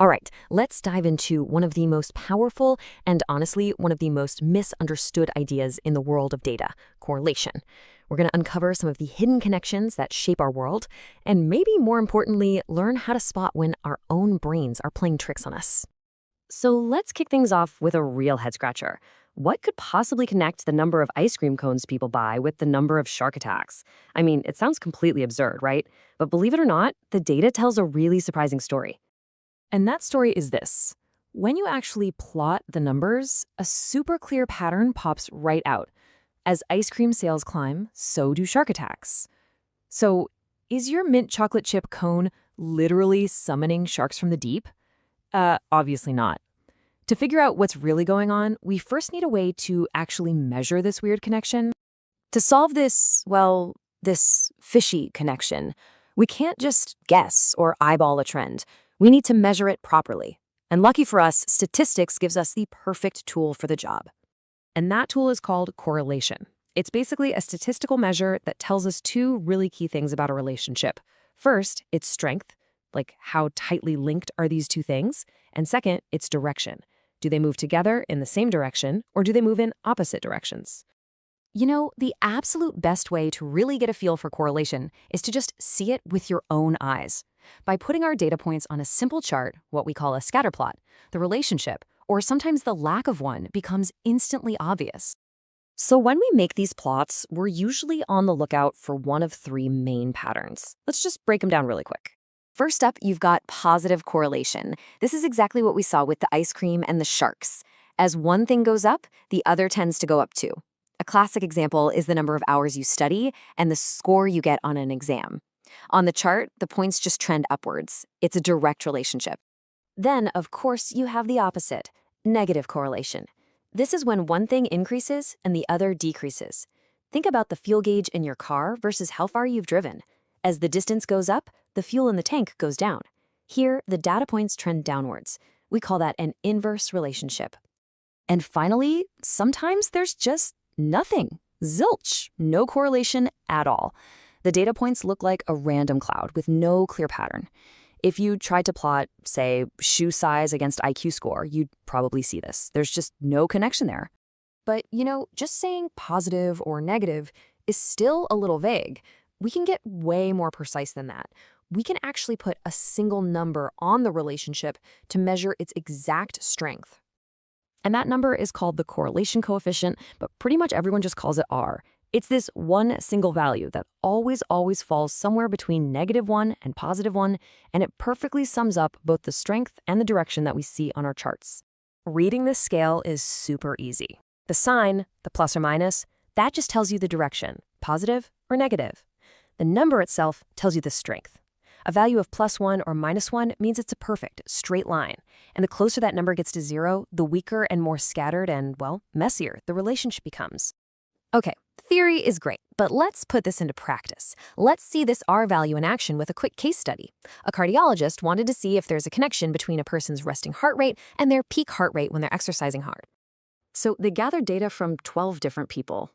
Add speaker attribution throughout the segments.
Speaker 1: All right, let's dive into one of the most powerful and honestly, one of the most misunderstood ideas in the world of data, correlation. We're going to uncover some of the hidden connections that shape our world, and maybe more importantly, learn how to spot when our own brains are playing tricks on us. So let's kick things off with a real head scratcher. What could possibly connect the number of ice cream cones people buy with the number of shark attacks? I mean, it sounds completely absurd, right? But believe it or not, the data tells a really surprising story. And that story is this. When you actually plot the numbers, a super clear pattern pops right out. As ice cream sales climb, so do shark attacks. So, is your mint chocolate chip cone literally summoning sharks from the deep? Obviously not. To figure out what's really going on, we first need a way to actually measure this weird connection. To solve this, well, this fishy connection, we can't just guess or eyeball a trend. We need to measure it properly. And lucky for us, statistics gives us the perfect tool for the job. And that tool is called correlation. It's basically a statistical measure that tells us two really key things about a relationship. First, its strength, like how tightly linked are these two things? And second, its direction. Do they move together in the same direction, or do they move in opposite directions? You know, the absolute best way to really get a feel for correlation is to just see it with your own eyes. By putting our data points on a simple chart, what we call a scatter plot, the relationship, or sometimes the lack of one, becomes instantly obvious. So when we make these plots, we're usually on the lookout for one of three main patterns. Let's just break them down really quick. First up, you've got positive correlation. This is exactly what we saw with the ice cream and the sharks. As one thing goes up, the other tends to go up too. A classic example is the number of hours you study and the score you get on an exam. On the chart, the points just trend upwards. It's a direct relationship. Then, of course, you have the opposite, negative correlation. This is when one thing increases and the other decreases. Think about the fuel gauge in your car versus how far you've driven. As the distance goes up, the fuel in the tank goes down. Here, the data points trend downwards. We call that an inverse relationship. And finally, sometimes there's just nothing. Zilch. No correlation at all. The data points look like a random cloud with no clear pattern. If you tried to plot, say, shoe size against IQ score, you'd probably see this. There's just no connection there. But, you know, just saying positive or negative is still a little vague. We can get way more precise than that. We can actually put a single number on the relationship to measure its exact strength. And that number is called the correlation coefficient, but pretty much everyone just calls it R. It's this one single value that always falls somewhere between -1 and +1, and it perfectly sums up both the strength and the direction that we see on our charts. Reading this scale is super easy. The sign, the plus or minus, that just tells you the direction, positive or negative. The number itself tells you the strength. A value of +1 or -1 means it's a perfect, straight line. And the closer that number gets to 0, the weaker and more scattered and, well, messier the relationship becomes. Okay, theory is great, but let's put this into practice. Let's see this R value in action with a quick case study. A cardiologist wanted to see if there's a connection between a person's resting heart rate and their peak heart rate when they're exercising hard. So they gathered data from 12 different people.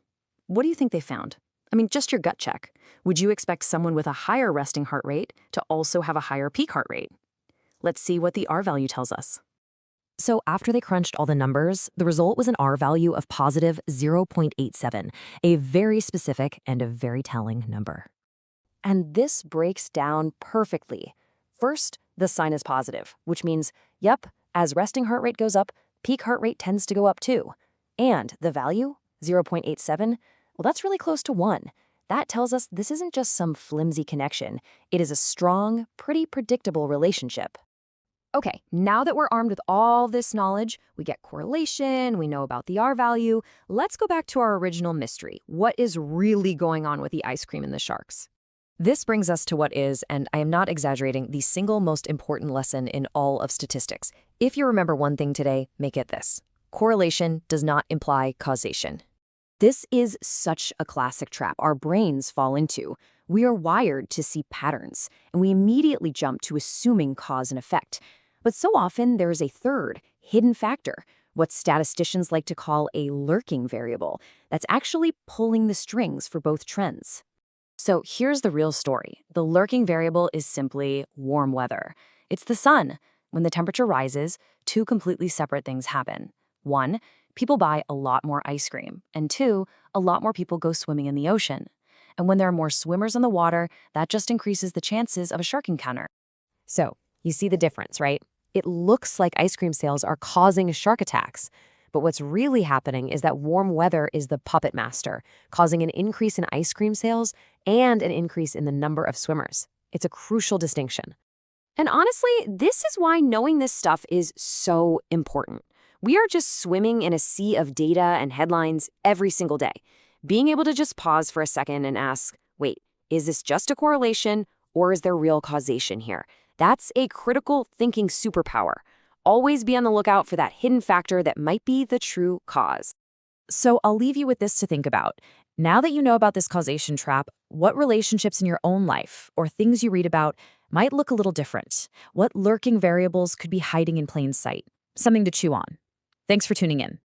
Speaker 1: What do you think they found? I mean, just your gut check. Would you expect someone with a higher resting heart rate to also have a higher peak heart rate? Let's see what the R value tells us. So after they crunched all the numbers, the result was an R value of positive 0.87, a very specific and a very telling number. And this breaks down perfectly. First, the sign is positive, which means, yep, as resting heart rate goes up, peak heart rate tends to go up too. And the value, 0.87, well, that's really close to 1. That tells us this isn't just some flimsy connection. It is a strong, pretty predictable relationship. Okay, now that we're armed with all this knowledge, we get correlation, we know about the R value, let's go back to our original mystery. What is really going on with the ice cream and the sharks? This brings us to what is, and I am not exaggerating, the single most important lesson in all of statistics. If you remember one thing today, make it this. Correlation does not imply causation. This is such a classic trap our brains fall into. We are wired to see patterns, and we immediately jump to assuming cause and effect. But so often there is a third, hidden factor, what statisticians like to call a lurking variable, that's actually pulling the strings for both trends. So here's the real story. The lurking variable is simply warm weather. It's the sun.
Speaker 2: When the temperature rises, two completely separate things happen. One, people buy a lot more ice cream. And two, a lot more people go swimming in the ocean. And when there are more swimmers in the water, that just increases the chances of a shark encounter.
Speaker 1: So, you see the difference, right? It looks like ice cream sales are causing shark attacks. But what's really happening is that warm weather is the puppet master, causing an increase in ice cream sales and an increase in the number of swimmers. It's a crucial distinction. And honestly, this is why knowing this stuff is so important. We are just swimming in a sea of data and headlines every single day. Being able to just pause for a second and ask, wait, is this just a correlation or is there real causation here? That's a critical thinking superpower. Always be on the lookout for that hidden factor that might be the true cause.
Speaker 2: So I'll leave you with this to think about. Now that you know about this causation trap, what relationships in your own life or things you read about might look a little different? What lurking variables could be hiding in plain sight? Something to chew on. Thanks for tuning in.